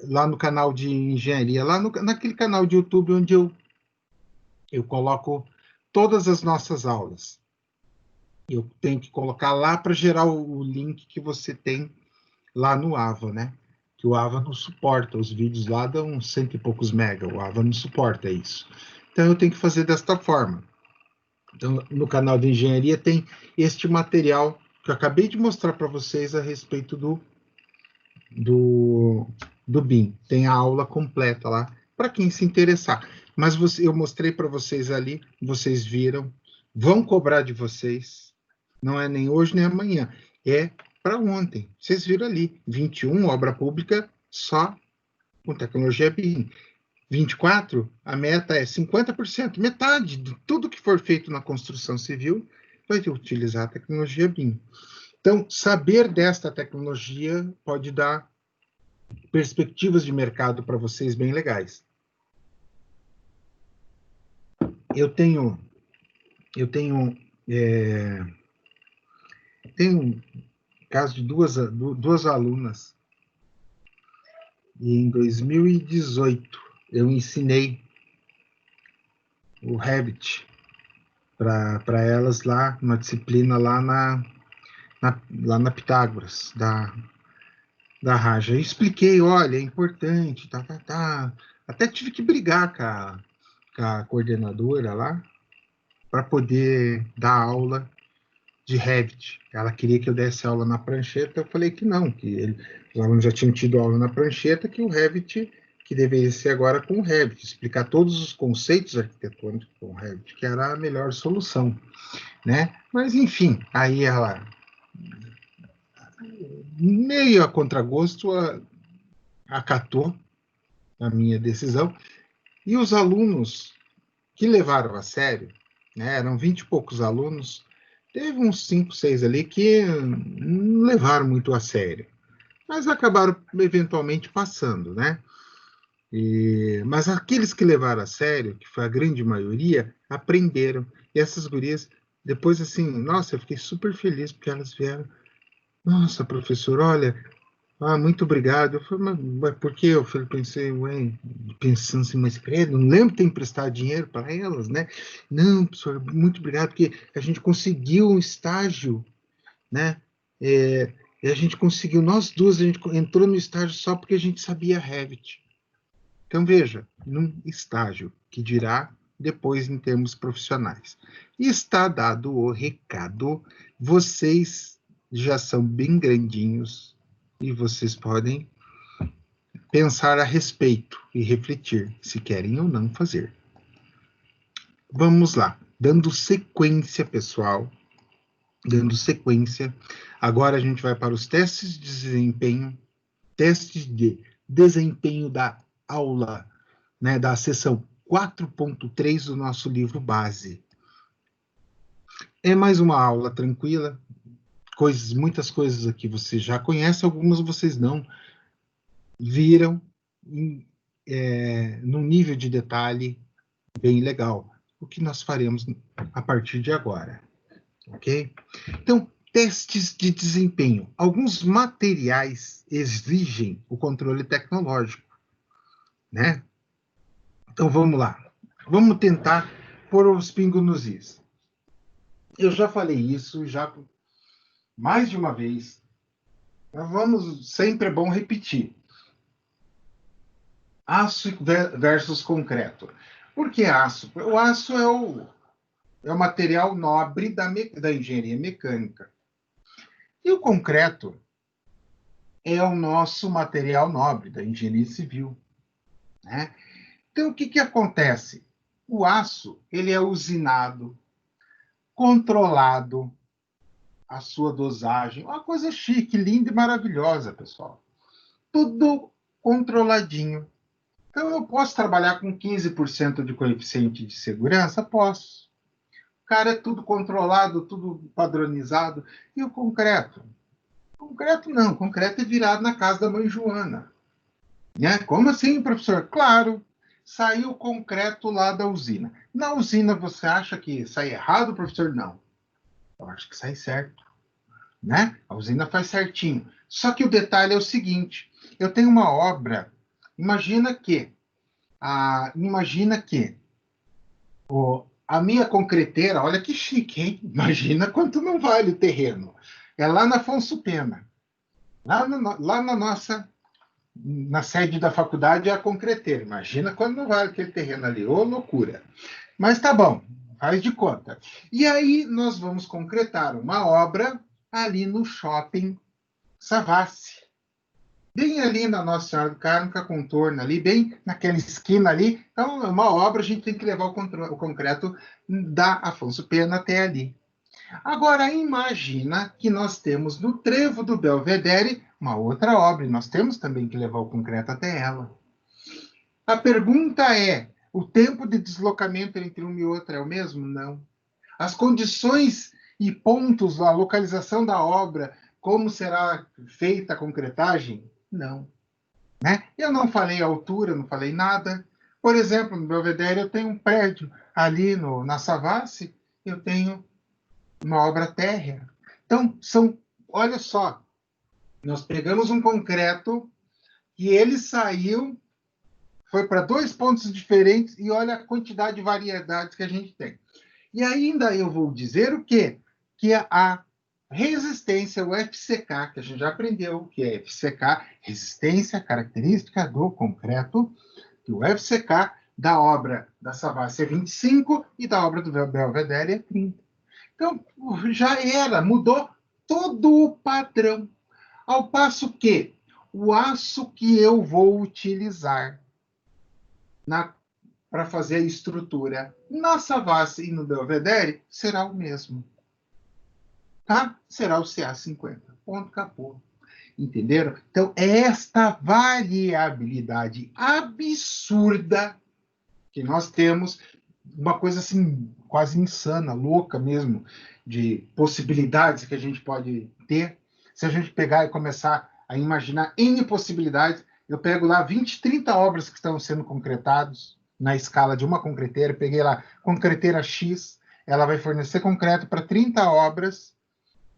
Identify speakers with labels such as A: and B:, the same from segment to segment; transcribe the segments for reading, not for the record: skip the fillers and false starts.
A: lá no canal de engenharia, naquele canal de YouTube onde eu coloco todas as nossas aulas. Eu tenho que colocar lá para gerar o link que você tem lá no AVA, né? Que o AVA não suporta, os vídeos lá dão cento e poucos mega, o AVA não suporta isso. Então eu tenho que fazer desta forma. Então, no canal de engenharia tem este material que eu acabei de mostrar para vocês a respeito do, do BIM. Tem a aula completa lá, para quem se interessar. Mas eu mostrei para vocês ali, vocês viram, vão cobrar de vocês, não é nem hoje nem amanhã, é para ontem. Vocês viram ali, 21, obra pública, só com tecnologia BIM. 24, a meta é 50%, metade de tudo que for feito na construção civil vai utilizar a tecnologia BIM. Então, saber desta tecnologia pode dar perspectivas de mercado para vocês bem legais. Eu tenho um caso de duas alunas, e em 2018 eu ensinei o Revit para elas lá, uma disciplina lá na Pitágoras, da Raja. Eu expliquei, olha, é importante, tá. Até tive que brigar com a coordenadora lá para poder dar aula de Revit. Ela queria que eu desse aula na prancheta, eu falei que não, os alunos já tinham tido aula na prancheta, que o Revit, que deveria ser agora com o Revit, explicar todos os conceitos arquitetônicos com o Revit, que era a melhor solução, né? Mas, enfim, aí ela, meio a contragosto, acatou a minha decisão, e os alunos que levaram a sério, né, eram 20 e poucos alunos, teve uns 5, 6 ali que não levaram muito a sério, mas acabaram eventualmente passando, né? Mas aqueles que levaram a sério, que foi a grande maioria, aprenderam. E essas gurias, depois assim, nossa, eu fiquei super feliz porque elas vieram. Nossa, professor, olha, muito obrigado. Eu falei, mas por quê? Pensei, ué, pensando assim, mas credo, não lembro de ter emprestado dinheiro para elas, né? Não, professor, muito obrigado, porque a gente conseguiu um estágio, né? E a gente conseguiu, nós duas, a gente entrou no estágio só porque a gente sabia Revit. Então, veja, num estágio, que dirá depois em termos profissionais. E está dado o recado, vocês já são bem grandinhos e vocês podem pensar a respeito e refletir se querem ou não fazer. Vamos lá, dando sequência, pessoal, dando sequência. Agora a gente vai para os testes de desempenho da aula, né, da seção 4.3 do nosso livro base. É mais uma aula tranquila, muitas coisas aqui você já conhece, algumas vocês não viram, num nível de detalhe bem legal. O que nós faremos a partir de agora, ok? Então, testes de desempenho. Alguns materiais exigem o controle tecnológico, né? Então, vamos lá. Vamos tentar pôr os pingos nos is. Eu já falei isso, já mais de uma vez. Mas sempre é bom repetir. Aço versus concreto. Por que aço? O aço é o material nobre da engenharia mecânica. E o concreto é o nosso material nobre da engenharia civil, né? Então, o que acontece? O aço, ele é usinado, controlado, a sua dosagem, uma coisa chique, linda e maravilhosa, pessoal. Tudo controladinho. Então, eu posso trabalhar com 15% de coeficiente de segurança? Posso. Cara, é tudo controlado, tudo padronizado. E o concreto? Concreto não, concreto é virado na casa da mãe Joana. Né? Como assim, professor? Claro, saiu o concreto lá da usina. Na usina você acha que sai errado, professor? Não. Eu acho que sai certo. Né? A usina faz certinho. Só que o detalhe é o seguinte, eu tenho uma obra, imagina que a minha concreteira, olha que chique, hein? Imagina quanto não vale o terreno. É lá na Afonso Pena, lá na sede da faculdade é a concreteira. Imagina quanto não vale aquele terreno ali, ô loucura. Mas tá bom, faz de conta. E aí nós vamos concretar uma obra ali no shopping Savassi. Bem ali na Nossa Senhora do Carmo, com a contorno ali, bem naquela esquina ali. Então, é uma obra, a gente tem que levar o concreto da Afonso Pena até ali. Agora, imagina que nós temos no trevo do Belvedere uma outra obra, e nós temos também que levar o concreto até ela. A pergunta é, o tempo de deslocamento entre uma e outra é o mesmo? Não. As condições e pontos, a localização da obra, como será feita a concretagem? Não. Né? Eu não falei altura, não falei nada. Por exemplo, no Belvedere eu tenho um prédio ali na Savassi, eu tenho uma obra térrea. Então, olha só, nós pegamos um concreto e ele saiu, foi para dois pontos diferentes e olha a quantidade de variedades que a gente tem. E ainda eu vou dizer o quê? Que a resistência, o FCK, que a gente já aprendeu, o que é FCK, resistência característica do concreto, que o FCK da obra da Savassi é 25 e da obra do Belvedere é 30. Então, já era, mudou todo o padrão. Ao passo que o aço que eu vou utilizar para fazer a estrutura na Savassi e no Belvedere será o mesmo. Tá? Será o CA50. Ponto, acabou. Entenderam? Então, é esta variabilidade absurda que nós temos, uma coisa assim, quase insana, louca mesmo, de possibilidades que a gente pode ter. Se a gente pegar e começar a imaginar N possibilidades, eu pego lá 20, 30 obras que estão sendo concretadas na escala de uma concreteira, peguei lá concreteira X, ela vai fornecer concreto para 30 obras.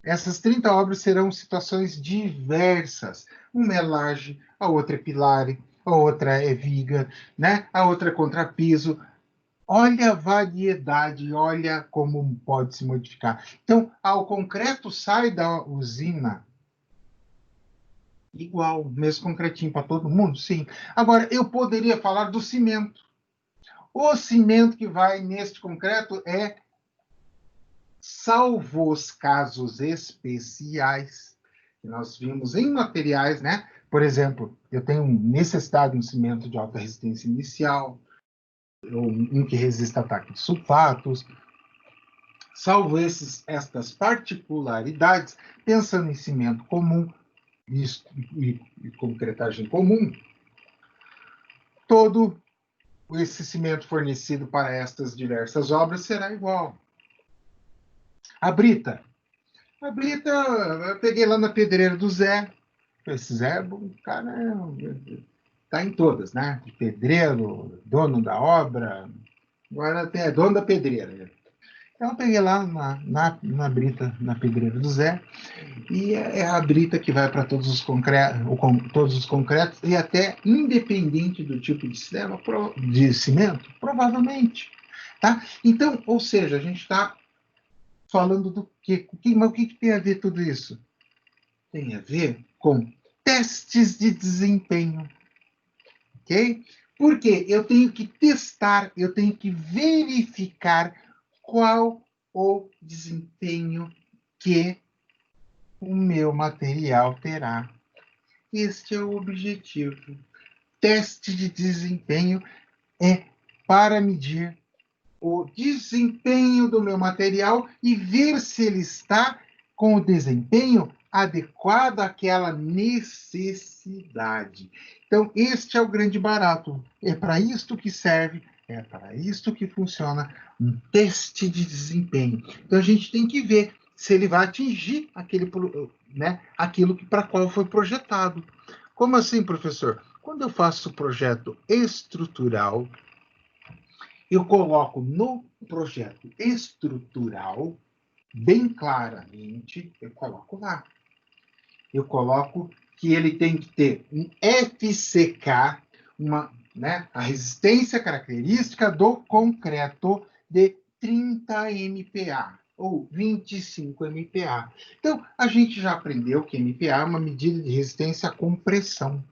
A: Essas 30 obras serão situações diversas. Uma é laje, a outra é pilare, a outra é viga, né? A outra é contrapiso. Olha a variedade, olha como pode se modificar. Então, o concreto sai da usina igual, mesmo concretinho para todo mundo? Sim. Agora, eu poderia falar do cimento. O cimento que vai neste concreto é, salvo os casos especiais que nós vimos em materiais, né? Por exemplo, eu tenho necessidade de um cimento de alta resistência inicial, ou um que resista a ataque de sulfatos. Salvo estas particularidades, pensando em cimento comum e concretagem comum, todo esse cimento fornecido para estas diversas obras será igual. A brita. A brita, eu peguei lá na pedreira do Zé. Esse Zé, o cara está em todas, né? Pedreiro, dono da obra, agora até dono da pedreira. Então, eu peguei lá na brita, na pedreira do Zé, e é a brita que vai para todos os concretos, e até independente do tipo de cimento, provavelmente. Tá? Então, ou seja, a gente está falando do quê? Mas o que tem a ver tudo isso? Tem a ver com testes de desempenho. Ok? Porque eu tenho que testar, eu tenho que verificar qual o desempenho que o meu material terá. Este é o objetivo. Teste de desempenho é para medir o desempenho do meu material e ver se ele está com o desempenho adequado àquela necessidade. Então, este é o grande barato. É para isto que serve, é para isto que funciona um teste de desempenho. Então, a gente tem que ver se ele vai atingir aquilo para qual foi projetado. Como assim, professor? Quando eu faço projeto estrutural, eu coloco no projeto estrutural, bem claramente, eu coloco lá. Eu coloco que ele tem que ter um FCK, né, a resistência característica do concreto de 30 MPa ou 25 MPa. Então, a gente já aprendeu que MPa é uma medida de resistência à compressão.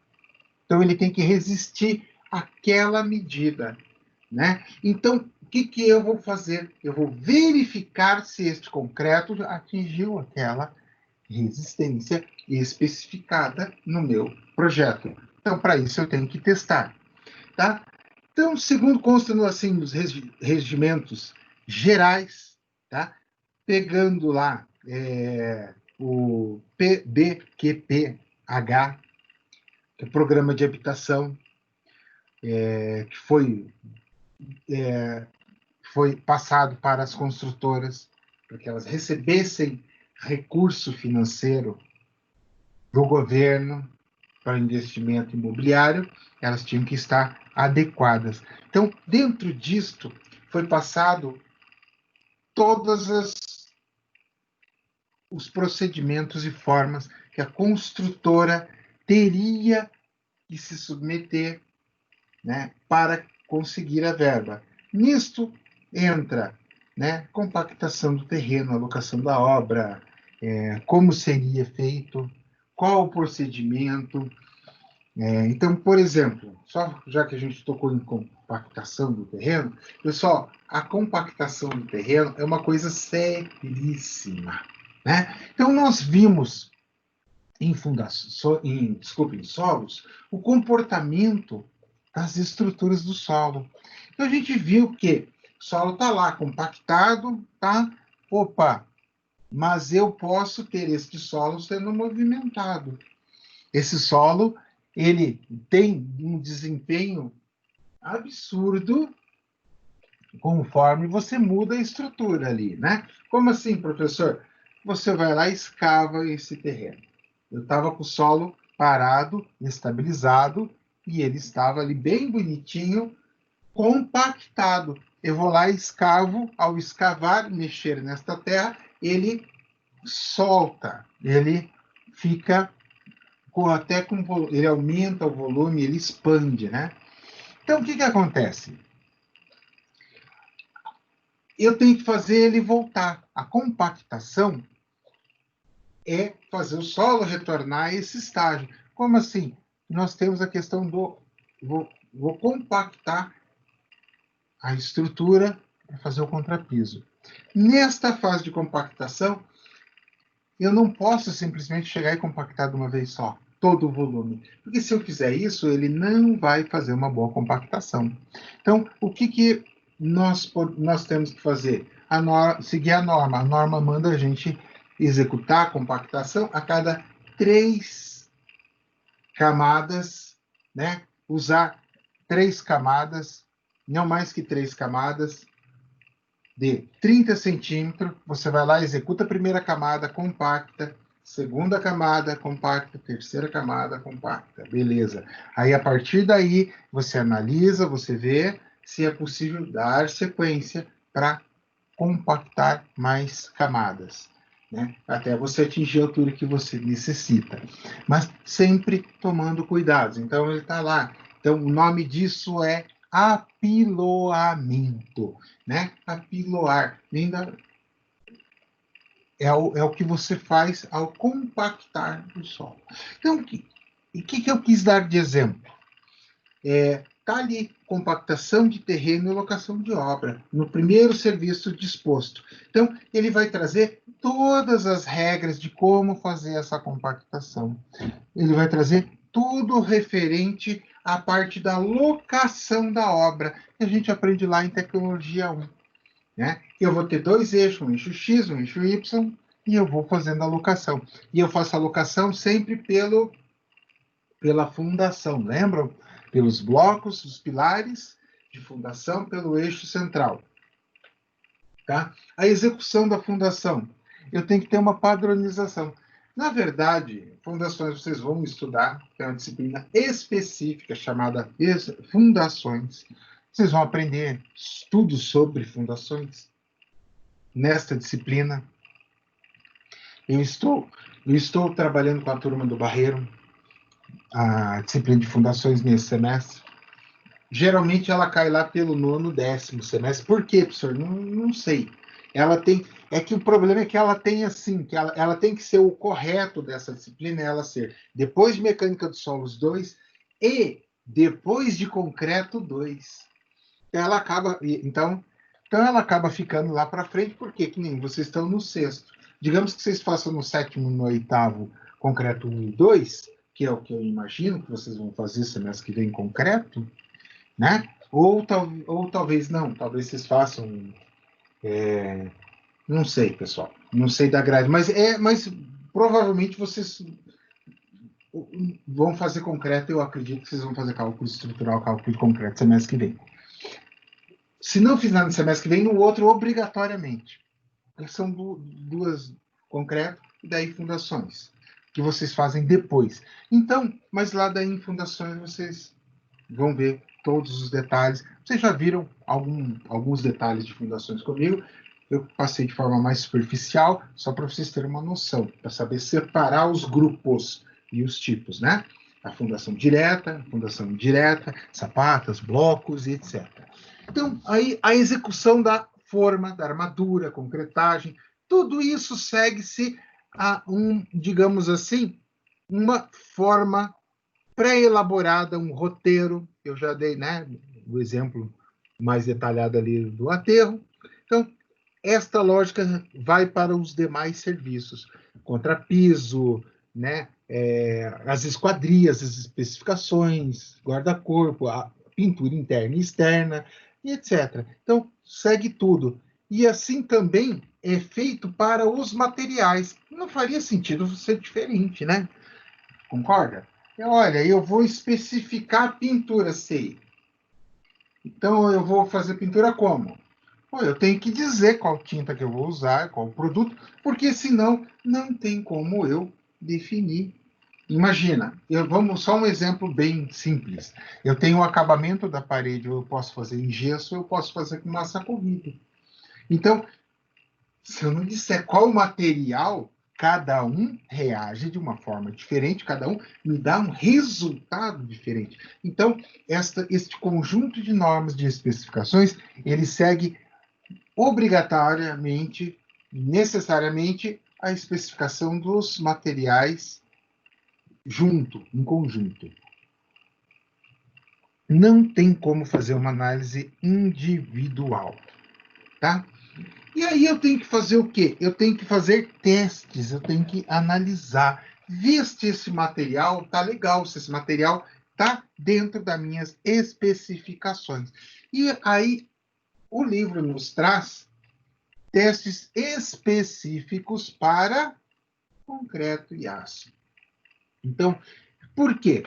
A: Então, ele tem que resistir àquela medida, né? Então, o que eu vou fazer? Eu vou verificar se este concreto atingiu aquela resistência especificada no meu projeto. Então, para isso, eu tenho que testar. Tá? Então, segundo consta assim, nos regimentos gerais, tá? Pegando lá o PBQPH, que é o Programa de Habitação, que foi passado para as construtoras, para que elas recebessem recurso financeiro do governo para investimento imobiliário, elas tinham que estar adequadas. Então, dentro disto, foi passado todos os procedimentos e formas que a construtora teria que se submeter, né, para conseguir a verba. Nisto entra, né, compactação do terreno, alocação da obra, como seria feito, qual o procedimento. Então, por exemplo, só já que a gente tocou em compactação do terreno, pessoal, a compactação do terreno é uma coisa seríssima, né? Então, nós vimos em em solos, o comportamento das estruturas do solo. Então, a gente viu que o solo está lá compactado, tá? Opa, mas eu posso ter este solo sendo movimentado. Esse solo, ele tem um desempenho absurdo conforme você muda a estrutura ali, né? Como assim, professor? Você vai lá e escava esse terreno. Eu estava com o solo parado, estabilizado, e ele estava ali bem bonitinho, compactado. Eu vou lá e escavo, ao escavar, mexer nesta terra, ele solta, ele fica até com ele aumenta o volume, ele expande, né? Então, o que acontece? Eu tenho que fazer ele voltar. A compactação é fazer o solo retornar a esse estágio. Como assim? Nós temos a questão do... Vou compactar a estrutura para fazer o contrapiso. Nesta fase de compactação, eu não posso simplesmente chegar e compactar de uma vez só todo o volume, porque se eu fizer isso, ele não vai fazer uma boa compactação. Então, o que nós temos que fazer? Seguir a norma. A norma manda a gente executar a compactação a cada 3 camadas, né? Usar 3 camadas, não mais que 3 camadas, de 30 centímetros, você vai lá, executa a primeira camada, compacta, segunda camada, compacta, terceira camada, compacta. Beleza. Aí, a partir daí, você analisa, você vê se é possível dar sequência para compactar mais camadas, né? Até você atingir a altura que você necessita. Mas sempre tomando cuidados. Então, ele está lá. Então, o nome disso é apiloamento, né? Apiloar. É o que você faz ao compactar o solo. Então, o que eu quis dar de exemplo? Está ali, compactação de terreno e locação de obra, no primeiro serviço disposto. Então, ele vai trazer todas as regras de como fazer essa compactação. Ele vai trazer tudo referente à parte da locação da obra, que a gente aprende lá em Tecnologia 1. Né? Eu vou ter 2 eixos, um eixo X, um eixo Y, e eu vou fazendo a locação. E eu faço a locação sempre pela fundação, lembram? Pelos blocos, os pilares de fundação, pelo eixo central. Tá? A execução da fundação. Eu tenho que ter uma padronização. Na verdade, fundações vocês vão estudar, é uma disciplina específica chamada fundações. Vocês vão aprender estudos sobre fundações nesta disciplina. Eu estou trabalhando com a turma do Barreiro, a disciplina de fundações nesse semestre. Geralmente ela cai lá pelo 9º, 10º semestre. Por quê, professor? Não sei. Ela tem. É que o problema é que ela tem assim, que ela tem que ser o correto dessa disciplina, ela ser depois de mecânica dos solos 2 e depois de concreto 2. Ela acaba. Então ela acaba ficando lá para frente, porque que nem vocês estão no 6º. Digamos que vocês façam no 7º, no 8º, concreto 1 e 2, que é o que eu imagino que vocês vão fazer semestre que vem concreto, né? Ou talvez não, talvez vocês façam, não sei, pessoal, não sei da grade, mas provavelmente vocês vão fazer concreto. Eu acredito que vocês vão fazer cálculo estrutural, cálculo de concreto semestre que vem. Se não fizer no semestre que vem, no outro obrigatoriamente. São duas concreto e daí fundações que vocês fazem depois. Então, mas lá daí em fundações vocês vão ver todos os detalhes. Vocês já viram alguns detalhes de fundações comigo. Eu passei de forma mais superficial, só para vocês terem uma noção, para saber separar os grupos e os tipos, né? A fundação direta, a fundação indireta, sapatas, blocos e etc. Então, aí a execução da forma, da armadura, concretagem, tudo isso segue-se a digamos assim, uma forma pré-elaborada, um roteiro. Eu já dei, né, o exemplo mais detalhado ali do aterro. Então, esta lógica vai para os demais serviços, contrapiso, né, as esquadrias, as especificações, guarda-corpo, a pintura interna e externa, e etc. Então, segue tudo. E assim também é feito para os materiais. Não faria sentido ser diferente, né? Concorda? Olha, eu vou especificar a pintura, sei. Então, eu vou fazer pintura como? Eu tenho que dizer qual tinta que eu vou usar, qual produto, porque senão não tem como eu definir. Imagina, vamos só um exemplo bem simples. Eu tenho o acabamento da parede, eu posso fazer em gesso, eu posso fazer com massa corrida. Então, se eu não disser qual material, cada um reage de uma forma diferente, cada um me dá um resultado diferente. Então, este conjunto de normas, de especificações, ele segue obrigatoriamente, necessariamente, a especificação dos materiais junto, em conjunto. Não tem como fazer uma análise individual, tá? E aí eu tenho que fazer o quê? Eu tenho que fazer testes, eu tenho que analisar, ver se esse material tá legal, se esse material tá dentro das minhas especificações. E aí o livro nos traz testes específicos para concreto e aço. Então, por quê?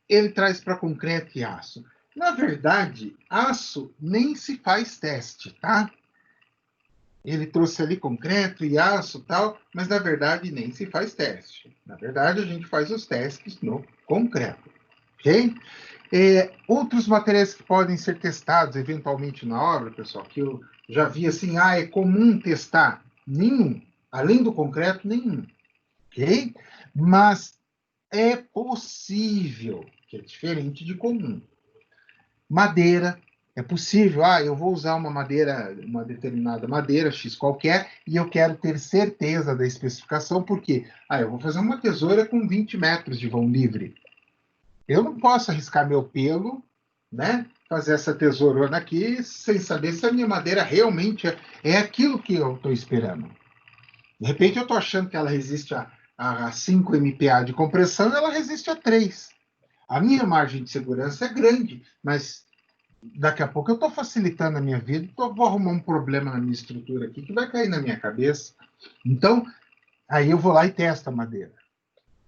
A: Ele traz para concreto e aço. Na verdade, aço nem se faz teste, tá? Ele trouxe ali concreto e aço tal, mas na verdade nem se faz teste. Na verdade, a gente faz os testes no concreto, ok? Outros materiais que podem ser testados eventualmente na obra, pessoal, que eu já vi assim, é comum testar? Nenhum. Além do concreto, nenhum. Ok? Mas é possível, que é diferente de comum. Madeira, é possível, eu vou usar uma madeira, uma determinada madeira, X qualquer, e eu quero ter certeza da especificação, porque eu vou fazer uma tesoura com 20 metros de vão livre. Eu não posso arriscar meu pelo, né? Fazer essa tesourona aqui sem saber se a minha madeira realmente é aquilo que eu estou esperando. De repente eu estou achando que ela resiste a 5 MPa de compressão e ela resiste a 3. A minha margem de segurança é grande, mas daqui a pouco eu estou facilitando a minha vida, vou arrumar um problema na minha estrutura aqui que vai cair na minha cabeça. Então, aí eu vou lá e testo a madeira.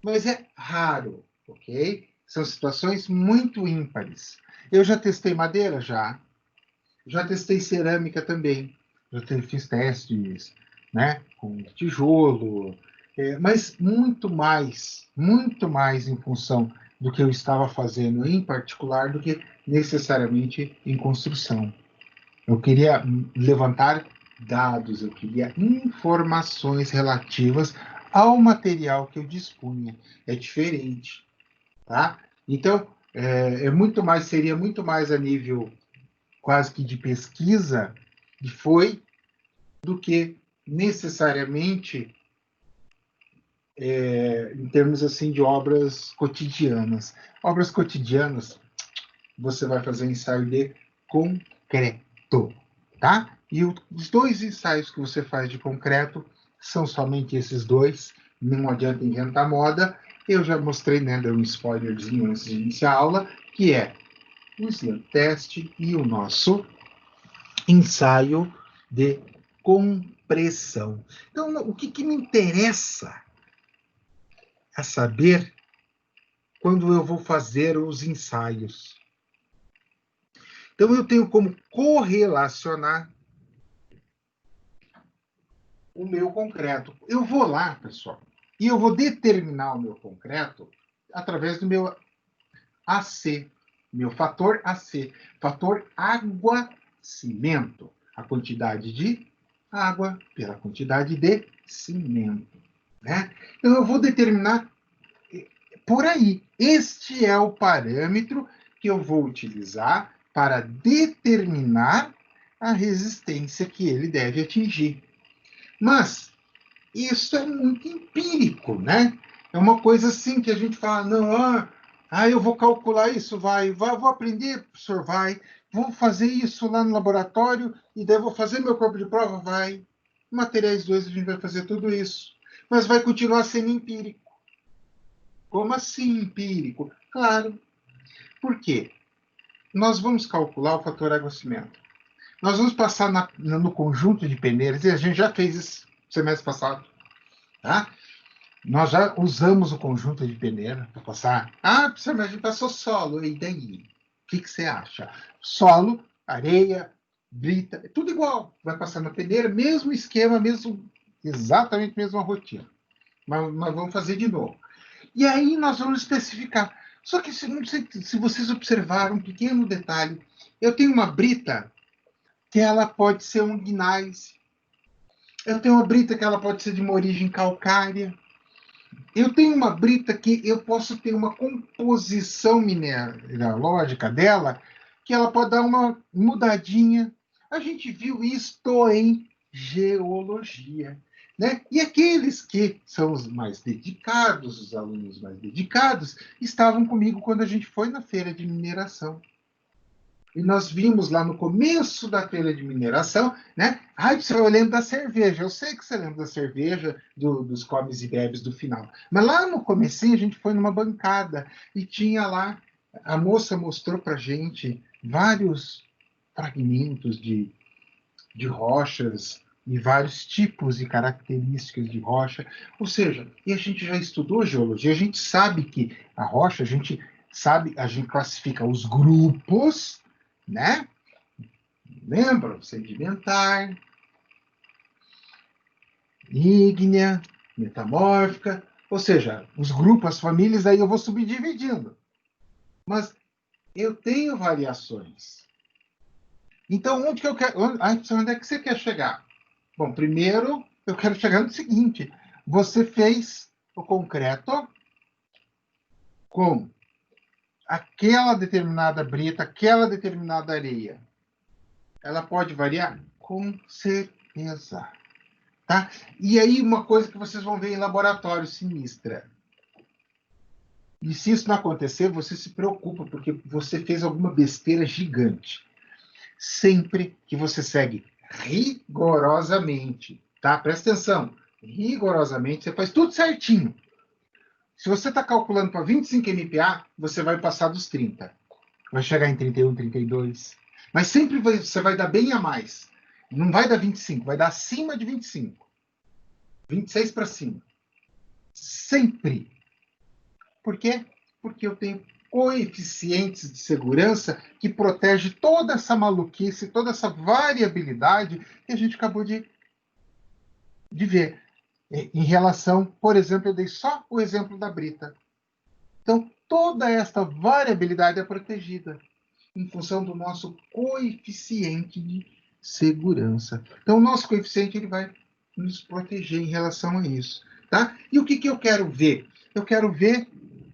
A: Mas é raro, ok? São situações muito ímpares. Eu já testei madeira? Já testei cerâmica também. Fiz testes, né, com tijolo, mas muito mais em função do que eu estava fazendo em particular do que necessariamente em construção. Eu queria levantar dados, eu queria informações relativas ao material que eu dispunha. É diferente, tá? Então, seria muito mais a nível quase que de pesquisa, e foi, do que necessariamente em termos assim de obras cotidianas. Obras cotidianas, você vai fazer um ensaio de concreto, tá? E os dois ensaios que você faz de concreto são somente esses dois, não adianta inventar moda. Eu já mostrei, né, dei um spoilerzinho antes de iniciar a aula, que é o slam test e o nosso ensaio de compressão. Então, o que me interessa a saber quando eu vou fazer os ensaios? Então, eu tenho como correlacionar o meu concreto. Eu vou lá, pessoal, e eu vou determinar o meu concreto através do meu AC, meu fator AC, fator água-cimento, a quantidade de água pela quantidade de cimento, né? Então, eu vou determinar por aí. Este é o parâmetro que eu vou utilizar para determinar a resistência que ele deve atingir. Mas isso é muito empírico, né? É uma coisa assim que a gente fala, não, eu vou calcular isso, vou aprender, professor, vou fazer isso lá no laboratório e daí vou fazer meu corpo de prova, vai. Materiais 2 a gente vai fazer tudo isso, mas vai continuar sendo empírico. Como assim empírico? Claro. Por quê? Nós vamos calcular o fator água-cimento. Nós vamos passar no conjunto de peneiras, e a gente já fez isso semestre passado, tá? Nós já usamos o conjunto de peneira para passar. Professor, mas a gente passou solo, e daí? O que você acha? Solo, areia, brita, é tudo igual. Vai passar na peneira, mesmo esquema, exatamente a mesma rotina. Mas vamos fazer de novo. E aí nós vamos especificar. Só que não sei se vocês observaram um pequeno detalhe. Eu tenho uma brita que ela pode ser um gneiss. Eu tenho uma brita que ela pode ser de uma origem calcária. Eu tenho uma brita que eu posso ter uma composição mineralógica dela que ela pode dar uma mudadinha. A gente viu isto em geologia. Né? E aqueles que são os mais dedicados, os alunos mais dedicados, estavam comigo quando a gente foi na feira de mineração. E nós vimos lá no começo da feira de mineração, né? Eu lembro da cerveja. Eu sei que você lembra da cerveja, dos comes e bebes do final. Mas lá no comecinho a gente foi numa bancada e tinha lá, a moça mostrou para a gente vários fragmentos de rochas e vários tipos e características de rocha. Ou seja, e a gente já estudou geologia, a gente sabe que a rocha, a gente classifica os grupos, né? Lembra? Sedimentar, ígnea, metamórfica, ou seja, os grupos, as famílias, aí eu vou subdividindo. Mas eu tenho variações. Então, onde é que você quer chegar? Bom, primeiro, eu quero chegar no seguinte: você fez o concreto com aquela determinada brita, aquela determinada areia. Ela pode variar? Com certeza. Tá? E aí, uma coisa que vocês vão ver em laboratório sinistra. E se isso não acontecer, você se preocupa, porque você fez alguma besteira gigante. Sempre que você segue rigorosamente, tá? Presta atenção. Rigorosamente, você faz tudo certinho. Se você está calculando para 25 MPa, você vai passar dos 30. Vai chegar em 31, 32. Mas sempre você vai dar bem a mais. Não vai dar 25, vai dar acima de 25. 26 para cima. Sempre. Por quê? Porque eu tenho coeficientes de segurança que protege toda essa maluquice, toda essa variabilidade que a gente acabou de ver. Em relação, por exemplo, eu dei só o exemplo da brita. Então, toda esta variabilidade é protegida em função do nosso coeficiente de segurança. Então, o nosso coeficiente ele vai nos proteger em relação a isso. tá? E o que, que eu quero ver? Eu quero ver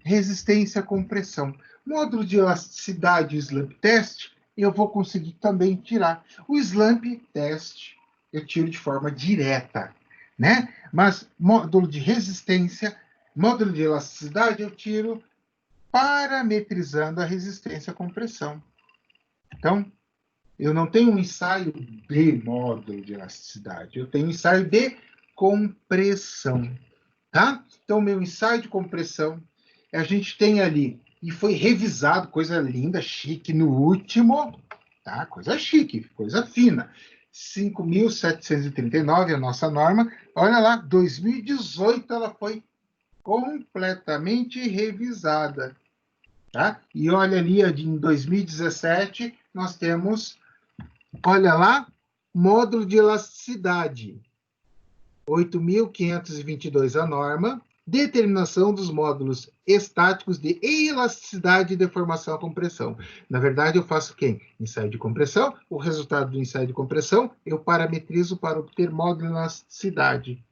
A: resistência à compressão. Módulo de elasticidade, o slump test, eu vou conseguir também tirar. O slump test eu tiro de forma direta, né? Mas módulo de resistência, módulo de elasticidade, eu tiro parametrizando a resistência à compressão. Então, eu não tenho um ensaio de módulo de elasticidade, eu tenho um ensaio de compressão, tá? Então, meu ensaio de compressão, a gente tem ali, e foi revisado, coisa linda, chique, no último, tá? Coisa chique, coisa fina. 5.739, a nossa norma. Olha lá, 2018 ela foi completamente revisada, tá? E olha ali, em 2017, nós temos, olha lá, módulo de elasticidade. 8.522 a norma, determinação dos módulos estáticos de elasticidade e deformação à compressão. Na verdade, eu faço quem? Ensaio de compressão. O resultado do ensaio de compressão, eu parametrizo para obter módulo de elasticidade.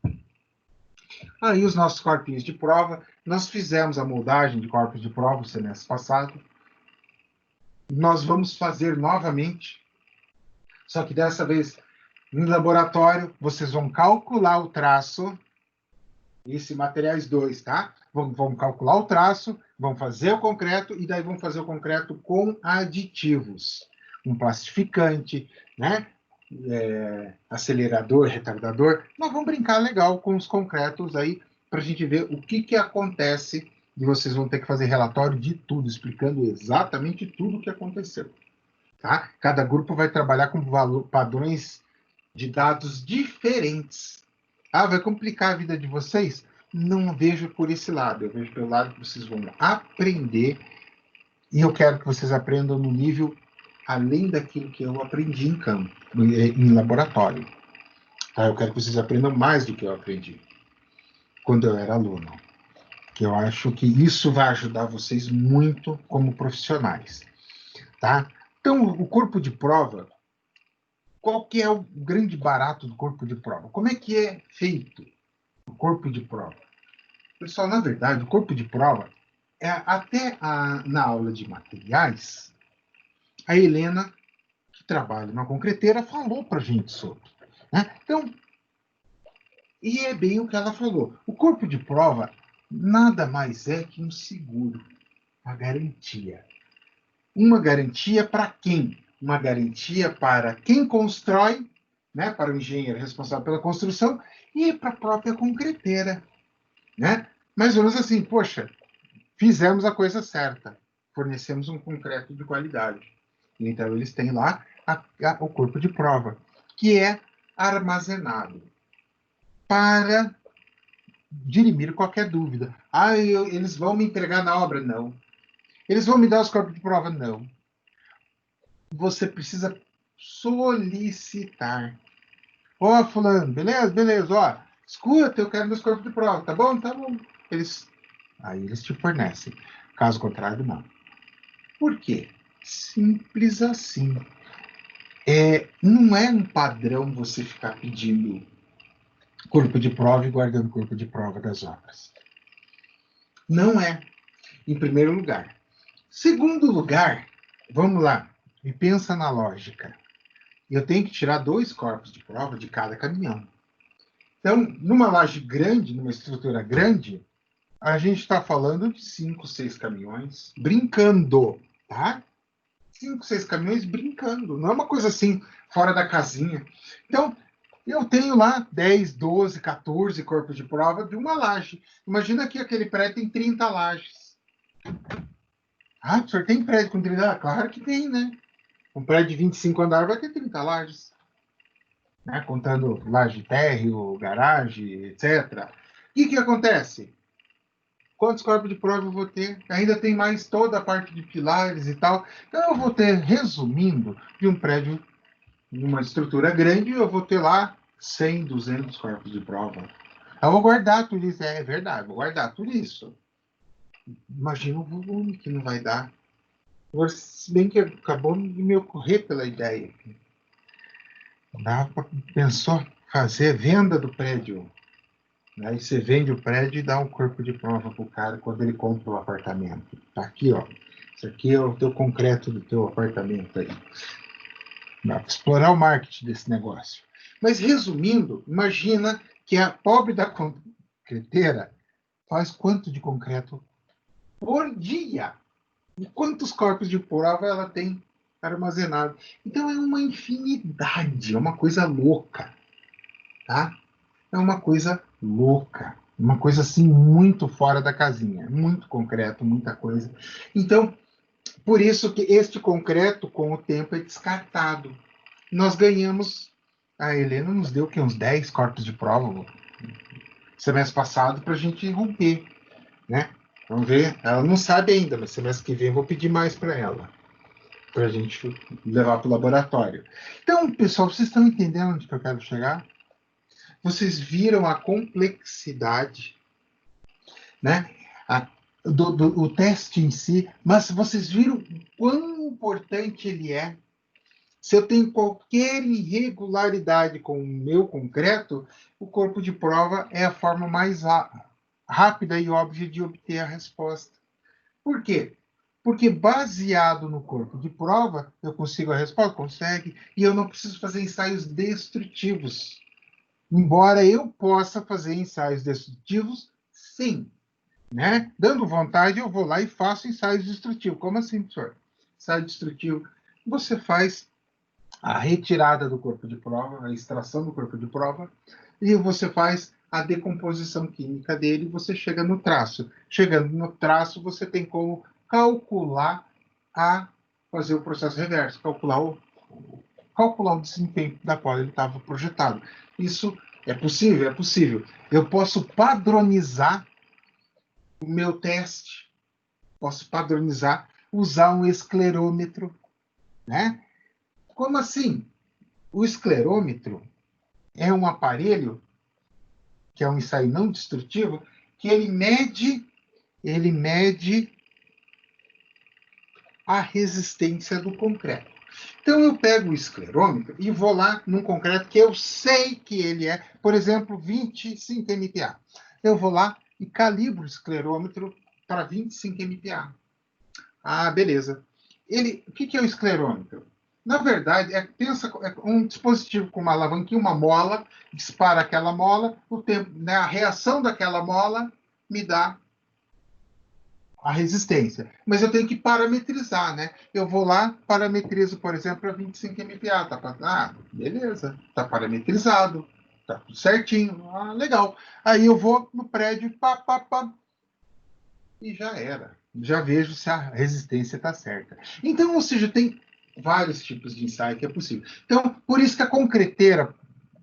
A: Aí os nossos corpinhos de prova, nós fizemos a moldagem de corpos de prova no semestre passado. Nós vamos fazer novamente, só que dessa vez no laboratório, vocês vão calcular o traço, esse materiais 2, tá? Vão calcular o traço, vão fazer o concreto, e daí vão fazer o concreto com aditivos. Um plastificante, né? Acelerador, retardador. Nós vamos brincar legal com os concretos aí, para a gente ver o que, que acontece, e vocês vão ter que fazer relatório de tudo, explicando exatamente tudo o que aconteceu. Tá? Cada grupo vai trabalhar com padrões de dados diferentes. Ah, vai complicar a vida de vocês? Não vejo por esse lado. Eu vejo pelo lado que vocês vão aprender, e eu quero que vocês aprendam no nível além daquilo que eu aprendi em campo, em laboratório. Tá? Eu quero que vocês aprendam mais do que eu aprendi quando eu era aluno. Que eu acho que isso vai ajudar vocês muito como profissionais. Tá? Então, o corpo de prova, qual que é o grande barato do corpo de prova? Como é que é feito o corpo de prova? Pessoal, na verdade, o corpo de prova, na aula de materiais, a Helena, que trabalha na concreteira, falou para a gente sobre. Né? Então, e é bem o que ela falou. O corpo de prova nada mais é que um seguro, uma garantia. Uma garantia para quem? Uma garantia para quem constrói, né, para o engenheiro responsável pela construção, e para a própria concreteira. Né? Mais ou menos assim, poxa, fizemos a coisa certa, fornecemos um concreto de qualidade. Então, eles têm lá o corpo de prova, que é armazenado para dirimir qualquer dúvida. Ah, eles vão me entregar na obra? Não. Eles vão me dar os corpos de prova? Não. Você precisa solicitar. Ó, fulano, beleza, beleza, ó, escuta, eu quero meus corpos de prova, tá bom? Tá bom. Aí eles te fornecem. Caso contrário, não. Por quê? Simples assim. Não é um padrão você ficar pedindo corpo de prova e guardando corpo de prova das obras. Não é, em primeiro lugar. Segundo lugar, vamos lá, e pensa na lógica. Eu tenho que tirar 2 corpos de prova de cada caminhão. Então, numa laje grande, numa estrutura grande, a gente está falando de 5, 6 caminhões brincando, tá? 5, 6 caminhões brincando. Não é uma coisa assim, fora da casinha. Então, eu tenho lá 10, 12, 14 corpos de prova de uma laje. Imagina que aquele prédio tem 30 lajes. Ah, o senhor tem prédio com 30? Ah, claro que tem, né? Um prédio de 25 andares vai ter 30 lajes. Né? Contando laje térreo, garagem, etc. O que acontece? Quantos corpos de prova eu vou ter? Ainda tem mais toda a parte de pilares e tal. Então, eu vou ter, resumindo, de um prédio, numa estrutura grande, eu vou ter lá 100, 200 corpos de prova. Eu vou guardar tudo isso. É verdade, vou guardar tudo isso. Imagina o volume que não vai dar. Agora, se bem que acabou de me ocorrer pela ideia. Dá para, pensou, fazer venda do prédio. Aí você vende o prédio e dá um corpo de prova para o cara quando ele compra o apartamento. Tá aqui, ó. Isso aqui é o teu concreto do teu apartamento aí. Dá para explorar o marketing desse negócio. Mas, resumindo, imagina que a pobre da concreteira faz quanto de concreto por dia? E quantos corpos de prova ela tem armazenado? Então, é uma infinidade, é uma coisa louca, tá? É uma coisa louca, uma coisa assim muito fora da casinha, muito concreto, muita coisa. Então, por isso que este concreto, com o tempo, é descartado. Nós ganhamos, a Helena nos deu que uns 10 corpos de prova semestre passado para a gente romper, né? Vamos ver, ela não sabe ainda, mas semestre que vem eu vou pedir mais para ela, para a gente levar para o laboratório. Então, pessoal, vocês estão entendendo onde que eu quero chegar? Vocês viram a complexidade, né? O teste em si, mas vocês viram quão importante ele é. Se eu tenho qualquer irregularidade com o meu concreto, o corpo de prova é a forma mais rápida e óbvia de obter a resposta. Por quê? Porque baseado no corpo de prova, eu consigo a resposta? Consegue. E eu não preciso fazer ensaios destrutivos. Embora eu possa fazer ensaios destrutivos, sim. Né? Dando vontade, eu vou lá e faço ensaios destrutivos. Como assim, professor? Ensaio destrutivo. Você faz a retirada do corpo de prova, a extração do corpo de prova, e você faz a decomposição química dele, e você chega no traço. Chegando no traço, você tem como calcular fazer o processo reverso, calcular o desempenho da qual ele estava projetado. Isso é possível? É possível. Eu posso padronizar o meu teste, posso padronizar, usar um esclerômetro, né? Como assim? O esclerômetro é um aparelho, que é um ensaio não destrutivo, que ele mede a resistência do concreto. Então, eu pego o esclerômetro e vou lá num concreto que eu sei que ele é, por exemplo, 25 MPa. Eu vou lá e calibro o esclerômetro para 25 MPa. Ah, beleza. O que é o esclerômetro? Na verdade, pensa um dispositivo com uma alavanquinha, uma mola, dispara aquela mola, o tempo, né, a reação daquela mola me dá a resistência. Mas eu tenho que parametrizar, né? Eu vou lá, parametrizo, por exemplo, para 25 MPa. Beleza, está parametrizado, está tudo certinho. Ah, legal. Aí eu vou no prédio, e já era. Já vejo se a resistência está certa. Então, ou seja, tem vários tipos de ensaio que é possível. Então, por isso que a concreteira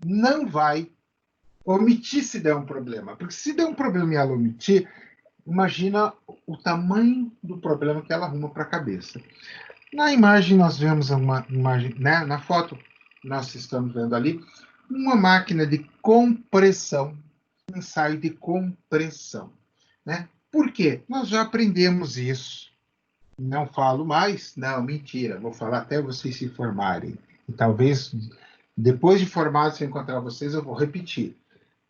A: não vai omitir se der um problema. Porque se der um problema e ela omitir, imagina o tamanho do problema que ela arruma para a cabeça. Na imagem, nós vemos uma imagem, né? Na foto, nós estamos vendo ali, uma máquina de compressão, um ensaio de compressão. Né? Por quê? Nós já aprendemos isso. Não falo mais? Não, mentira. Vou falar até vocês se formarem. E talvez, depois de formados, se eu encontrar vocês, eu vou repetir.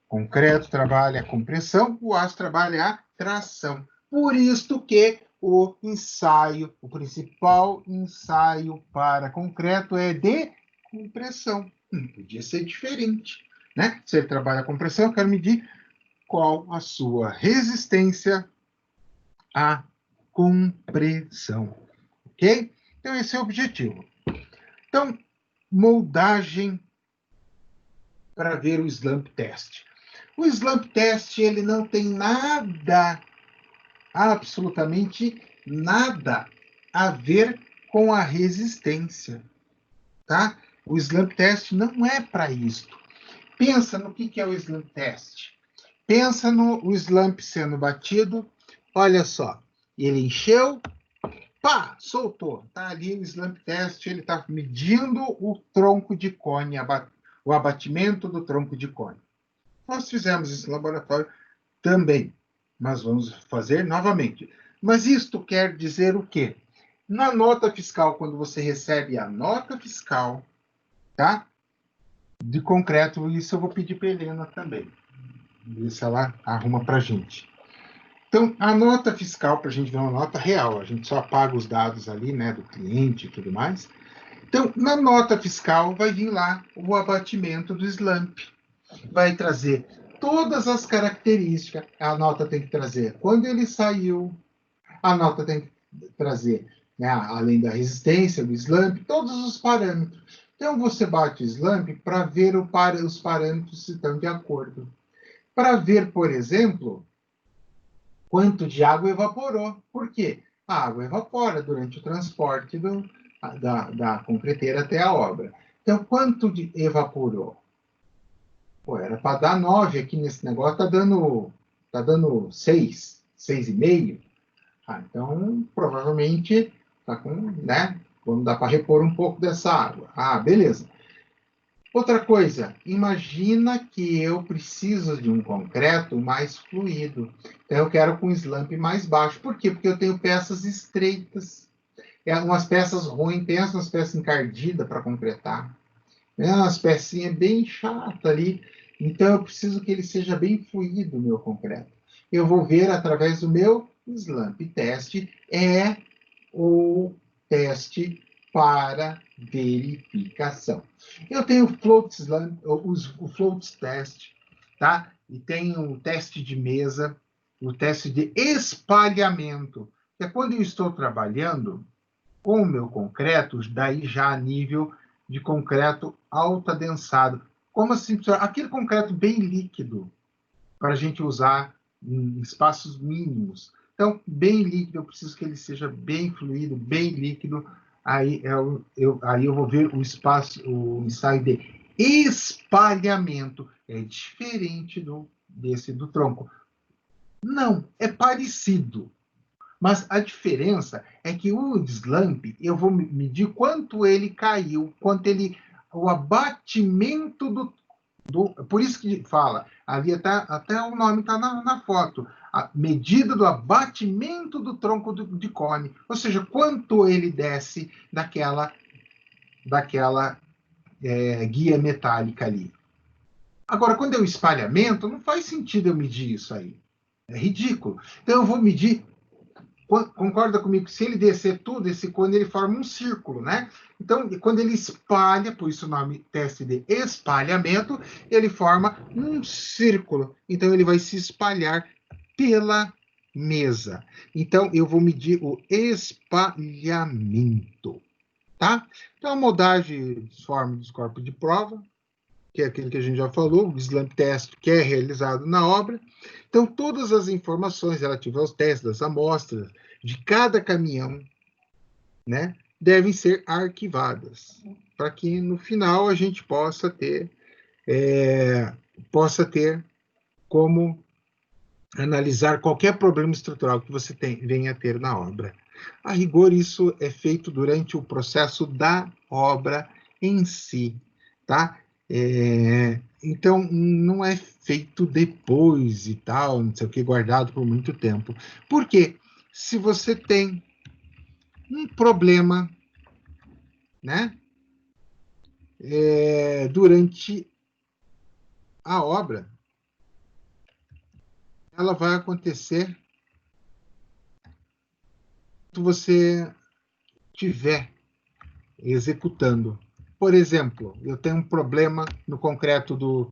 A: Concreto trabalha a compressão, o aço trabalha a tração. Por isso que o ensaio, o principal ensaio para concreto é de compressão. Podia ser diferente. Né? Se ele trabalha a compressão, eu quero medir qual a sua resistência à compressão. Ok? Então, esse é o objetivo. Então, moldagem para ver o slump test. O slump test ele não tem nada, absolutamente nada, a ver com a resistência. Tá? O slump test não é para isso. Pensa no que é o slump test. Pensa no slump sendo batido. Olha só, ele encheu, pá, soltou. Tá ali o slump test, ele está medindo o tronco de cone, o abatimento do tronco de cone. Nós fizemos isso no laboratório também, mas vamos fazer novamente. Mas isto quer dizer o quê? Na nota fiscal, quando você recebe a nota fiscal, tá? De concreto, isso eu vou pedir para a Helena também. ver se ela arruma para a gente. Então, a nota fiscal, para a gente ver uma nota real, a gente só apaga os dados ali, né, do cliente e tudo mais. Então, na nota fiscal vai vir lá o abatimento do slump. Vai trazer todas as características. A nota tem que trazer quando ele saiu, a nota tem que trazer, né, além da resistência, do slump, todos os parâmetros. Então, você bate o slump para ver os parâmetros se estão de acordo. Para ver, por exemplo, quanto de água evaporou. Por quê? A água evapora durante o transporte da concreteira até a obra. Então, quanto evaporou? Pô, era para dar 9 aqui nesse negócio, tá dando 6, 6,5. Então, provavelmente, tá com, né? Vamos dar para repor um pouco dessa água. Beleza. Outra coisa, imagina que eu preciso de um concreto mais fluido. Então, eu quero com slump mais baixo. Por quê? Porque eu tenho peças estreitas. Umas peças ruins, pensa umas peças encardidas para concretar. Umas pecinhas bem chatas ali. Então, eu preciso que ele seja bem fluido, o meu concreto. Eu vou ver através do meu slump teste. É o teste para verificação. Eu tenho o float slump, o float test, tá? E tenho o teste de mesa, o teste de espalhamento, que é quando eu estou trabalhando com o meu concreto, daí já a nível de concreto alta densado. Como assim? Aquele concreto bem líquido, para a gente usar em espaços mínimos. Então, bem líquido, eu preciso que ele seja bem fluido, bem líquido. Aí eu vou ver o espaço, o ensaio de espalhamento. É diferente do tronco. Não, é parecido. Mas a diferença é que o slump, eu vou medir quanto ele caiu, o abatimento por isso que fala, ali até o nome está na foto, a medida do abatimento do tronco de cone, ou seja, quanto ele desce daquela guia metálica ali. Agora, quando é o espalhamento, não faz sentido eu medir isso aí. É ridículo. Então, eu vou medir. Concorda comigo que se ele descer tudo, esse cone ele forma um círculo, né? Então, quando ele espalha, por isso o nome teste de espalhamento, ele forma um círculo. Então, ele vai se espalhar pela mesa. Então, eu vou medir o espalhamento, tá? Então, a moldagem de forma dos corpos de prova, que é aquele que a gente já falou, o slump test, que é realizado na obra. Então, todas as informações relativas aos testes das amostras de cada caminhão, né, devem ser arquivadas, para que no final a gente possa ter como analisar qualquer problema estrutural que você venha a ter na obra. A rigor, isso é feito durante o processo da obra em si, tá? Então, não é feito depois e tal, não sei o que, guardado por muito tempo. Por quê? Se você tem um problema, né, durante a obra, ela vai acontecer se você estiver executando. Por exemplo, eu tenho um problema no concreto do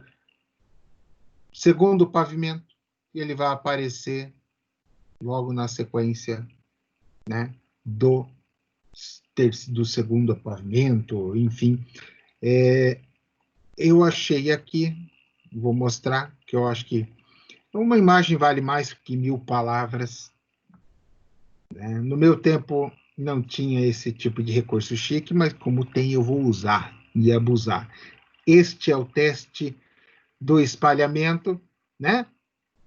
A: segundo pavimento, e ele vai aparecer logo na sequência, né, do segundo pavimento, enfim. Eu achei aqui, vou mostrar, que eu acho que uma imagem vale mais que 1000 palavras. Né? No meu tempo não tinha esse tipo de recurso chique, mas como tem, eu vou usar e abusar. Este é o teste do espalhamento, né?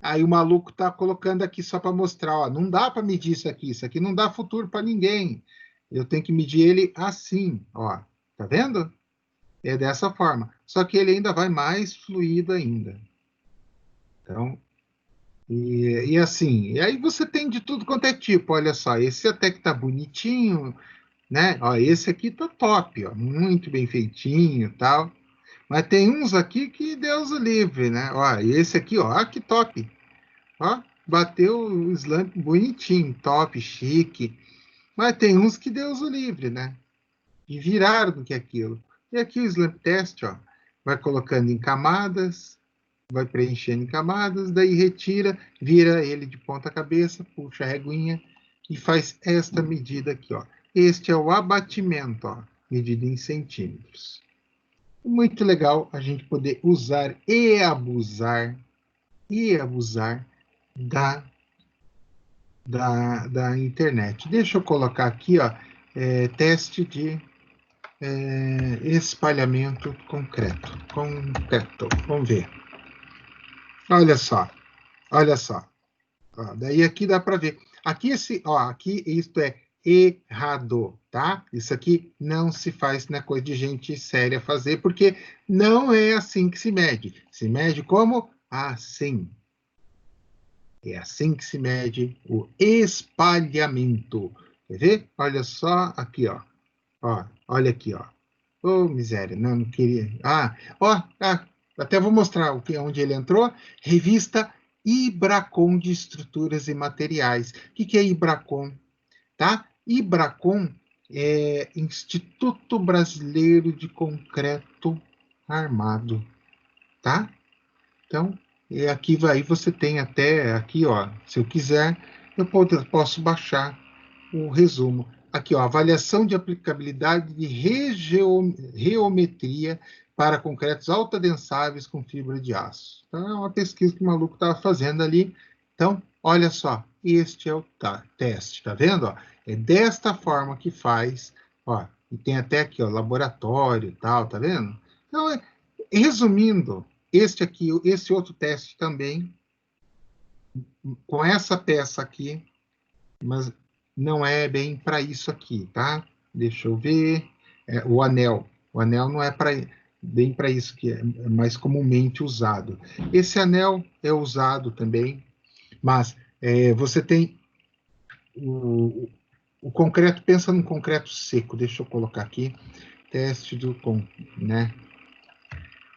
A: Aí o maluco tá colocando aqui só para mostrar, ó, não dá para medir isso aqui não dá futuro para ninguém. Eu tenho que medir ele assim, ó, tá vendo? É dessa forma. Só que ele ainda vai mais fluido ainda. Então, e assim, e aí você tem de tudo quanto é tipo, olha só, esse até que tá bonitinho, né? Ó, esse aqui tá top, ó, muito bem feitinho, tal. Mas tem uns aqui que Deus o livre, né? Ó, e esse aqui, ó, que top. Ó, bateu o slam bonitinho, top, chique. Mas tem uns que Deus o livre, né? E viraram do que aquilo. E aqui o slam test, ó, vai colocando em camadas, vai preenchendo em camadas, daí retira, vira ele de ponta cabeça, puxa a reguinha e faz esta medida aqui, ó. Este é o abatimento, ó, medido em centímetros. Muito legal a gente poder usar e abusar da, da internet. Deixa eu colocar aqui, ó, teste de espalhamento concreto. Concreto. Vamos ver. Olha só, olha só. Ó, daí aqui dá para ver. Aqui aqui isto é errado, tá? Isso aqui não se faz na coisa de gente séria fazer, porque não é assim que se mede. Se mede como? Assim. É assim que se mede o espalhamento. Quer ver? Olha só aqui, ó. Ó, olha aqui, ó. Ô, miséria, não queria. Até vou mostrar onde ele entrou. Revista Ibracon de Estruturas e Materiais. O que é Ibracon? Tá? Ibracon é Instituto Brasileiro de Concreto Armado, tá? Então, aqui vai, você tem até aqui, ó, se eu quiser, posso baixar o resumo. Aqui, ó, avaliação de aplicabilidade de geometria para concretos altadensáveis com fibra de aço. Então, é uma pesquisa que o maluco estava fazendo ali. Então, olha só, este é o teste, tá vendo? Ó? É desta forma que faz, ó, e tem até aqui, ó, laboratório e tal, tá vendo? Então, resumindo, esse outro teste também, com essa peça aqui, mas não é bem para isso aqui, tá? Deixa eu ver. O anel. O anel não é bem para isso que é mais comumente usado. Esse anel é usado também, mas você tem o concreto, pensa no concreto seco. Deixa eu colocar aqui. Teste do né?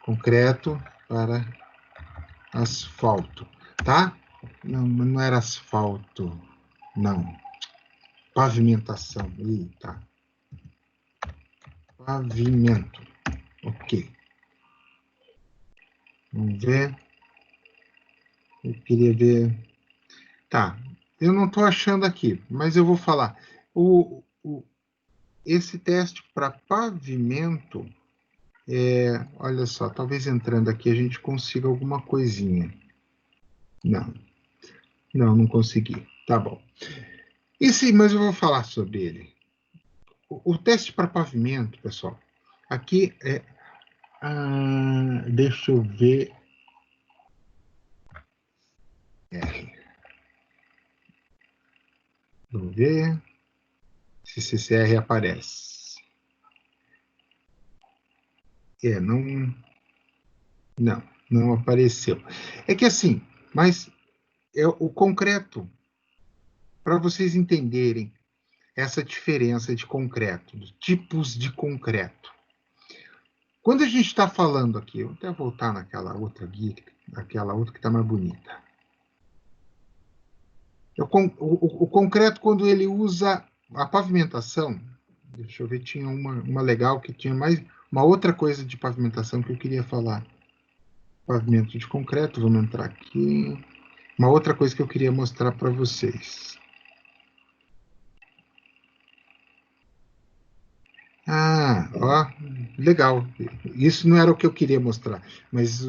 A: Concreto para asfalto, tá? Não, não era asfalto, não. Pavimentação. Eita. Pavimento. Ok. Vamos ver. Eu queria ver. Tá. Eu não estou achando aqui, mas eu vou falar. Esse teste para pavimento, olha só, talvez entrando aqui a gente consiga alguma coisinha. Não. Não, não consegui. Tá bom. Mas eu vou falar sobre ele. O teste para pavimento, pessoal, aqui deixa eu ver. Vamos ver se CCR aparece. Não apareceu. É que assim, mas o concreto, para vocês entenderem essa diferença de concreto, de tipos de concreto. Quando a gente está falando aqui, eu vou até voltar naquela outra guia, aquela outra que está mais bonita. O concreto, quando ele usa a pavimentação, deixa eu ver, tinha uma legal que tinha mais uma outra coisa de pavimentação que eu queria falar. Pavimento de concreto, vamos entrar aqui. Uma outra coisa que eu queria mostrar para vocês. Ó, legal. Isso não era o que eu queria mostrar, mas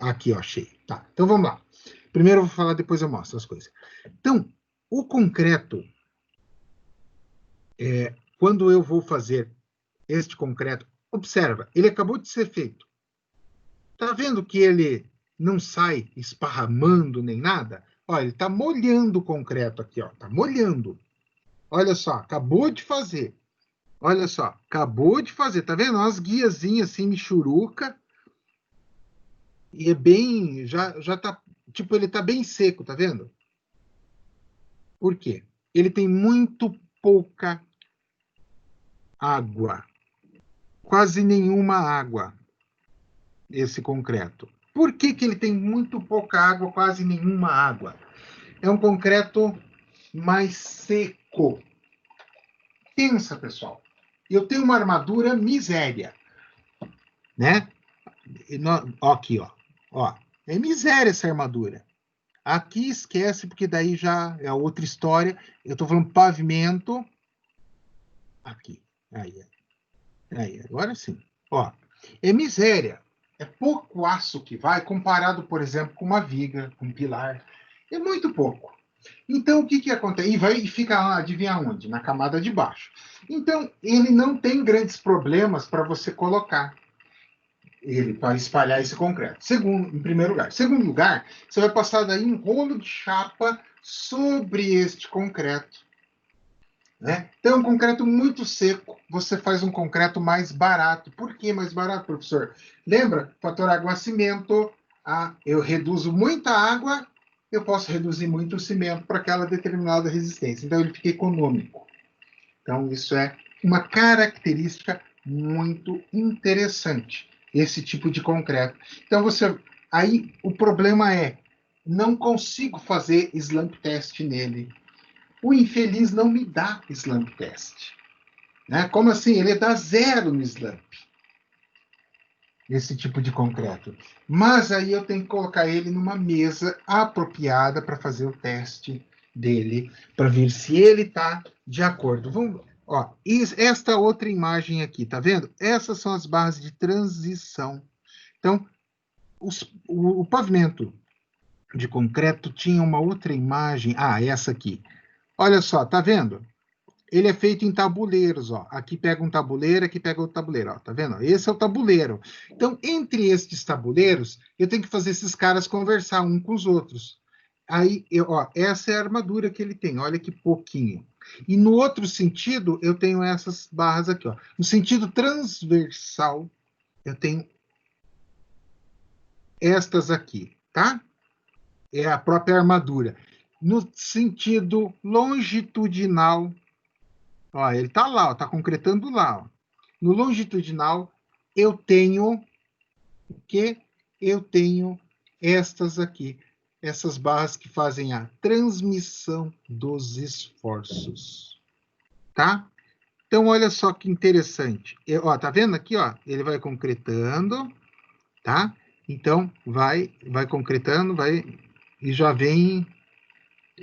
A: aqui, ó, achei. Tá, então vamos lá. Primeiro eu vou falar, depois eu mostro as coisas. Então, o concreto, quando eu vou fazer este concreto, observa, ele acabou de ser feito. Tá vendo que ele não sai esparramando nem nada? Olha, ele está molhando o concreto aqui, ó, tá molhando. Olha só, acabou de fazer. Olha só, acabou de fazer, tá vendo? Umas guiazinhas assim, michuruca. E é bem, já tá, tipo, ele tá bem seco, tá vendo? Por quê? Ele tem muito pouca água. Quase nenhuma água. esse concreto. Por que que ele tem muito pouca água, quase nenhuma água? É um concreto mais seco. Pensa, pessoal. Eu tenho uma armadura miséria, né? Ó, aqui, ó. Ó, é miséria essa armadura. Aqui esquece, porque daí já é outra história. Eu estou falando pavimento. Aqui. Aí, agora sim. Ó, é miséria. É pouco aço que vai, comparado, por exemplo, com uma viga, com um pilar. É muito pouco. Então, o que, que acontece? E fica, adivinha onde? Na camada de baixo. Então, ele não tem grandes problemas para você colocar ele, para espalhar esse concreto. Segundo, em primeiro lugar. Segundo lugar, você vai passar daí um rolo de chapa sobre este concreto. Né? Então, é um concreto muito seco, você faz um concreto mais barato. Por que mais barato, professor? Lembra? Fator água-cimento. Eu reduzo muita água, eu posso reduzir muito o cimento para aquela determinada resistência. Então, ele fica econômico. Então, isso é uma característica muito interessante, esse tipo de concreto. Então, aí o problema é, não consigo fazer slump test nele. O infeliz não me dá slump test. Né? Como assim? Ele dá 0 no slump, esse tipo de concreto. Mas aí eu tenho que colocar ele numa mesa apropriada para fazer o teste dele, para ver se ele está de acordo. Vamos, ó, esta outra imagem aqui, tá vendo? Essas são as barras de transição. Então, o pavimento de concreto tinha uma outra imagem. Essa aqui. Olha só, tá vendo? Ele é feito em tabuleiros, ó. Aqui pega um tabuleiro, aqui pega outro tabuleiro, ó. Tá vendo? Esse é o tabuleiro. Então, entre estes tabuleiros, eu tenho que fazer esses caras conversar um com os outros. Aí, essa é a armadura que ele tem. Olha que pouquinho. E no outro sentido, eu tenho essas barras aqui, ó. No sentido transversal, eu tenho estas aqui, tá? É a própria armadura. No sentido longitudinal, ó, ele está lá, está concretando lá. Ó. No longitudinal, eu tenho que eu tenho estas aqui, essas barras que fazem a transmissão dos esforços, tá? Então, olha só que interessante. Tá vendo aqui, ó? Ele vai concretando, tá? Então, vai concretando, e já vem,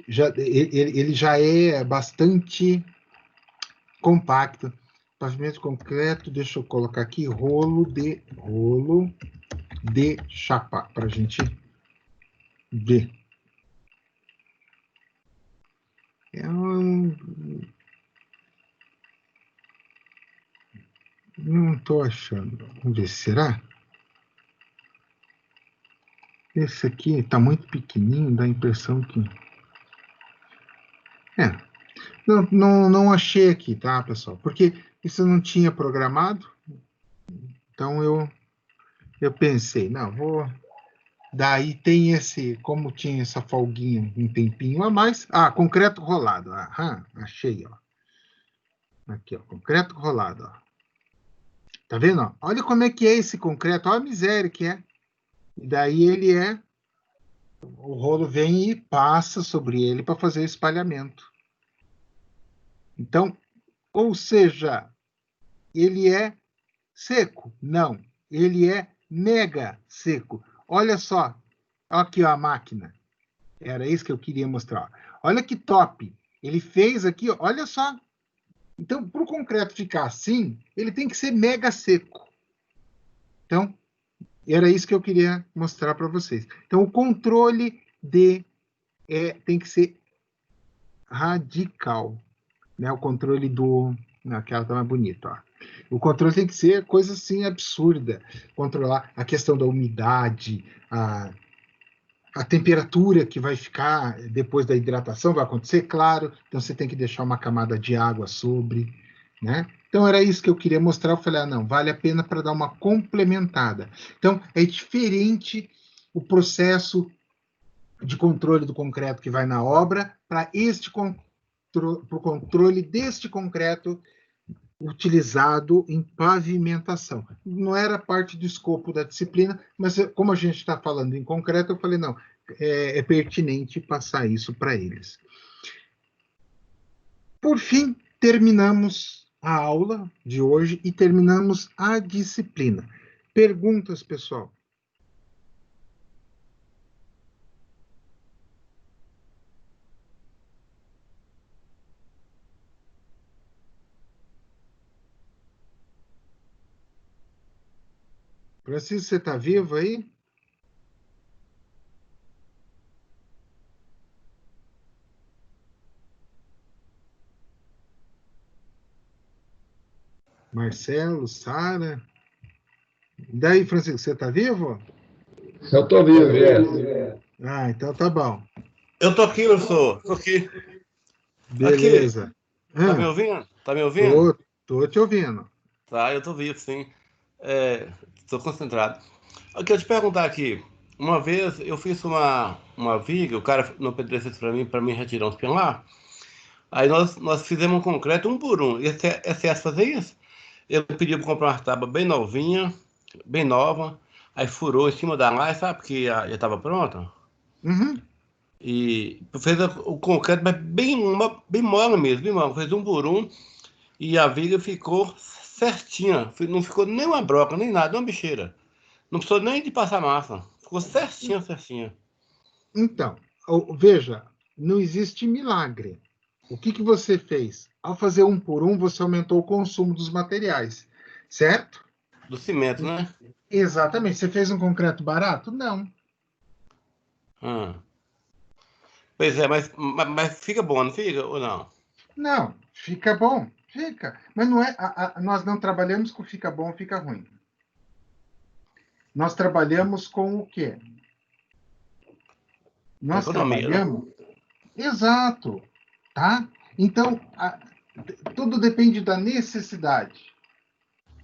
A: ele já é bastante compacto. Pavimento concreto, deixa eu colocar aqui, rolo de chapa, para a gente ver. Eu não estou achando. Vamos ver, será? Esse aqui está muito pequenininho, dá a impressão que... não achei aqui, tá, pessoal? Porque isso eu não tinha programado, então eu pensei, não, vou... Daí tem esse, como tinha essa folguinha, um tempinho a mais. Concreto rolado. Achei, ó. Aqui, ó, concreto rolado, ó. Tá vendo? Ó? Olha como é que é esse concreto, olha a miséria que é. E daí o rolo vem e passa sobre ele para fazer o espalhamento. Então, ou seja, ele é seco? Não, ele é mega seco. Olha só, aqui ó, a máquina. Era isso que eu queria mostrar. Olha que top. Ele fez aqui, olha só. Então, para o concreto ficar assim, ele tem que ser mega seco. Então, era isso que eu queria mostrar para vocês. Então, o controle tem que ser radical. Né? O controle do... Aquela tá mais bonita, ó. O controle tem que ser coisa assim absurda. Controlar a questão da umidade, a temperatura que vai ficar depois da hidratação vai acontecer, claro. Então, você tem que deixar uma camada de água sobre, né? Então, era isso que eu queria mostrar. Eu falei, não, vale a pena para dar uma complementada. Então, é diferente o processo de controle do concreto que vai na obra para o controle deste concreto utilizado em pavimentação. Não era parte do escopo da disciplina, mas como a gente está falando em concreto, eu falei, não, é pertinente passar isso para eles. Por fim, terminamos a aula de hoje e terminamos a disciplina. Perguntas, pessoal? Francisco, você está vivo aí? Marcelo, Sara? E daí, Francisco, você está vivo?
B: Eu estou vivo, Gerson.
A: Ah, então tá bom.
C: Eu tô aqui, professor. Tô aqui. Aqui,
A: Beleza.
C: tá me
A: Ah,
C: ouvindo? Tá me ouvindo?
A: tô te ouvindo.
C: Tá, eu tô vivo, sim. Tô concentrado. Aqui, eu te perguntar aqui. Uma vez eu fiz uma viga, o cara no pedreiro fez pra mim retirar uns pilar. Aí nós fizemos um concreto um por um. E esse fazer isso? Ele pediu pra comprar uma tábua bem novinha, bem nova. Aí furou em cima da laje, sabe? Porque já tava pronta.
A: Uhum.
C: E fez o concreto, mas bem mole mesmo, bem mole. Fez um por um. E a viga ficou certinha. Não ficou nem uma broca, nem nada, uma bicheira. Não precisou nem de passar massa. Ficou certinha, certinha.
A: Então, veja, não existe milagre. O que você fez? Ao fazer um por um, você aumentou o consumo dos materiais, certo?
C: Do cimento, né?
A: Exatamente. Você fez um concreto barato? Não.
C: Ah. Pois é, mas fica bom, não fica ou não?
A: Não, fica bom, fica. Mas não é. Nós não trabalhamos com fica bom, fica ruim. Nós trabalhamos com o quê?
C: Com
A: Nós
C: economia, né?
A: trabalhamos. Exato, tá? Então, tudo depende da necessidade,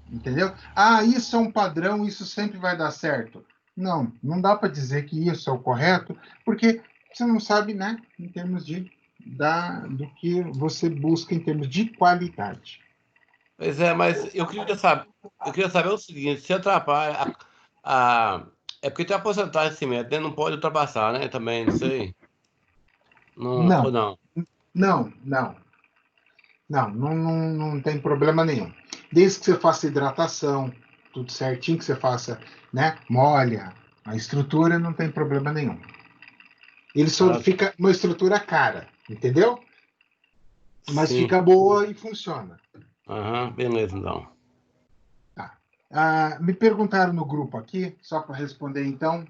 A: entendeu? Ah, isso é um padrão, isso sempre vai dar certo. Não, não dá para dizer que isso é o correto, porque você não sabe, né, em termos do que você busca em termos de qualidade.
C: Pois é, mas eu queria saber o seguinte, se atrapalha é porque tem a porcentagem de cimento, né? Não pode ultrapassar, né? Também, não sei. Não, ou
A: Não,
C: não.
A: não, não, não tem problema nenhum. Desde que você faça hidratação, tudo certinho, que você faça, né, molha a estrutura, não tem problema nenhum. Ele só
C: Ah,
A: fica uma estrutura cara, entendeu? Mas
C: sim.
A: fica boa e funciona.
C: Aham, beleza, então.
A: Tá. Me perguntaram no grupo aqui, só para responder então,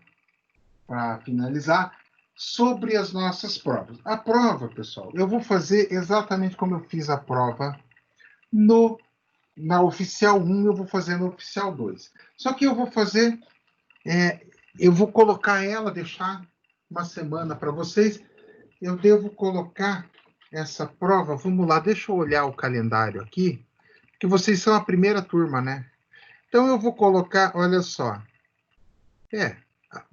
A: para finalizar, sobre as nossas provas. A prova, pessoal, eu vou fazer exatamente como eu fiz a prova no na oficial 1, eu vou fazer no oficial 2. Só que eu vou fazer, eu vou colocar ela, deixar uma semana para vocês. Eu devo colocar essa prova. Vamos lá, deixa eu olhar o calendário aqui, que vocês são a primeira turma, né? Então eu vou colocar, olha só. É,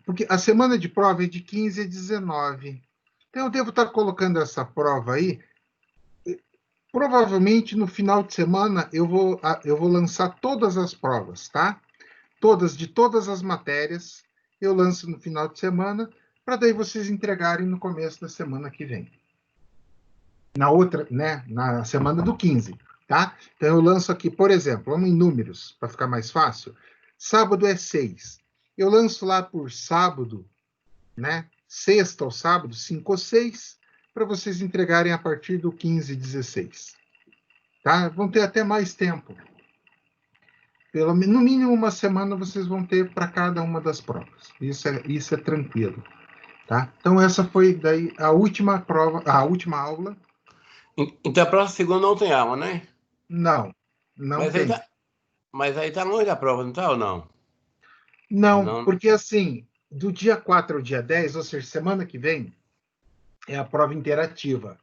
A: porque a semana de prova é de 15 a 19. Então eu devo estar colocando essa prova aí. Provavelmente no final de semana eu vou lançar todas as provas, tá? De todas as matérias, eu lanço no final de semana, para daí vocês entregarem no começo da semana que vem. Na outra, né, na semana do 15, tá? Então eu lanço aqui, por exemplo, vamos em números, para ficar mais fácil. Sábado é 6. Eu lanço lá por sábado, né? Sexta ou sábado, 5 ou 6, para vocês entregarem a partir do 15 e 16. Tá? Vão ter até mais tempo. No mínimo uma semana vocês vão ter para cada uma das provas. Isso é tranquilo, tá? Então essa foi daí a última prova, a última aula.
C: Então a próxima segunda não tem aula, né?
A: Não, não
C: Mas aí
A: tem.
C: tá, mas aí tá longe da prova, não tá ou não?
A: Não,
C: Não.
A: porque assim, do dia 4 ao dia 10, ou seja, semana que vem, é a prova interativa.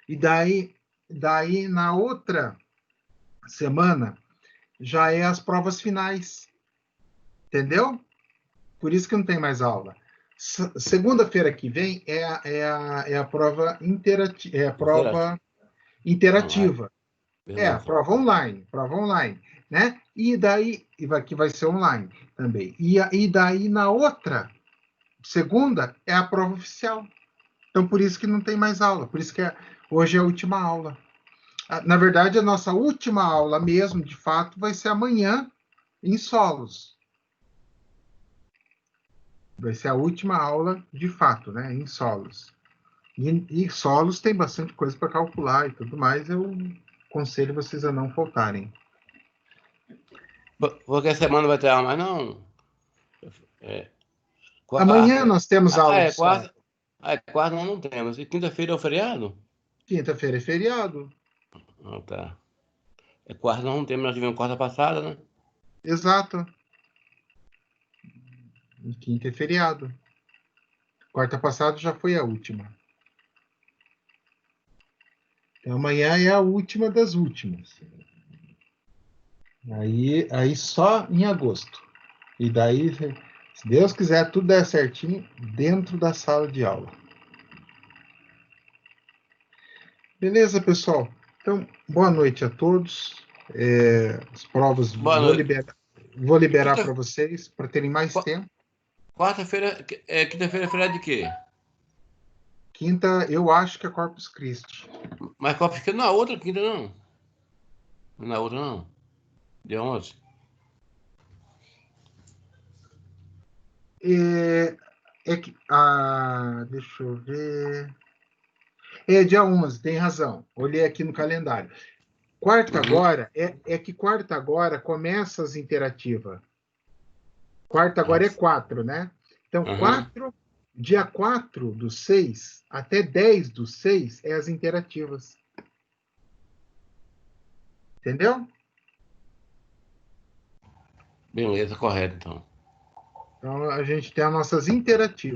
A: E daí na outra semana já é as provas finais, entendeu? Por isso que não tem mais aula. Segunda-feira que vem é a prova
C: Interativo.
A: interativa.
C: Mesma forma.
A: prova online, né? E daí, que vai ser online também. E daí, na outra, segunda, é a prova oficial. Então, por isso que não tem mais aula, por isso que hoje é a última aula. Na verdade, a nossa última aula mesmo, de fato, vai ser amanhã, em solos. Vai ser a última aula, de fato, né? Em solos. E solos tem bastante coisa para calcular e tudo mais. Eu aconselho vocês a não faltarem.
C: Porque a semana vai ter aula, mas não. É,
A: Amanhã
C: quarta.
A: nós temos aula de solo.
C: Quarta. Quarta nós não temos. E quinta-feira é o feriado?
A: Quinta-feira é feriado.
C: Ah, tá. Quarta nós não temos, nós tivemos quarta passada, né?
A: Exato. E quinta é feriado. Quarta passada já foi a última. Então, amanhã é a última das últimas. Aí só em agosto. E daí, se Deus quiser, tudo der certinho dentro da sala de aula. Beleza, pessoal? Então, boa noite a todos. As provas
C: Boa noite.
A: vou
C: E
A: liberar para vocês, para terem mais tempo.
C: Quarta-feira, quinta-feira é feriado de quê?
A: Quinta, eu acho que é Corpus Christi.
C: Mas Corpus Christi na outra quinta, não. Na outra, não. Dia 11.
A: Deixa eu ver. É dia 11, tem razão. Olhei aqui no calendário. Quarta
C: Uhum.
A: agora, que quarta agora começa as interativas. Quarta agora é 4, né? Então,
C: Uhum.
A: dia 4 do 6 até 10 do 6 é as interativas. Entendeu?
C: Beleza, correto, então.
A: Então, a gente tem as nossas interativas.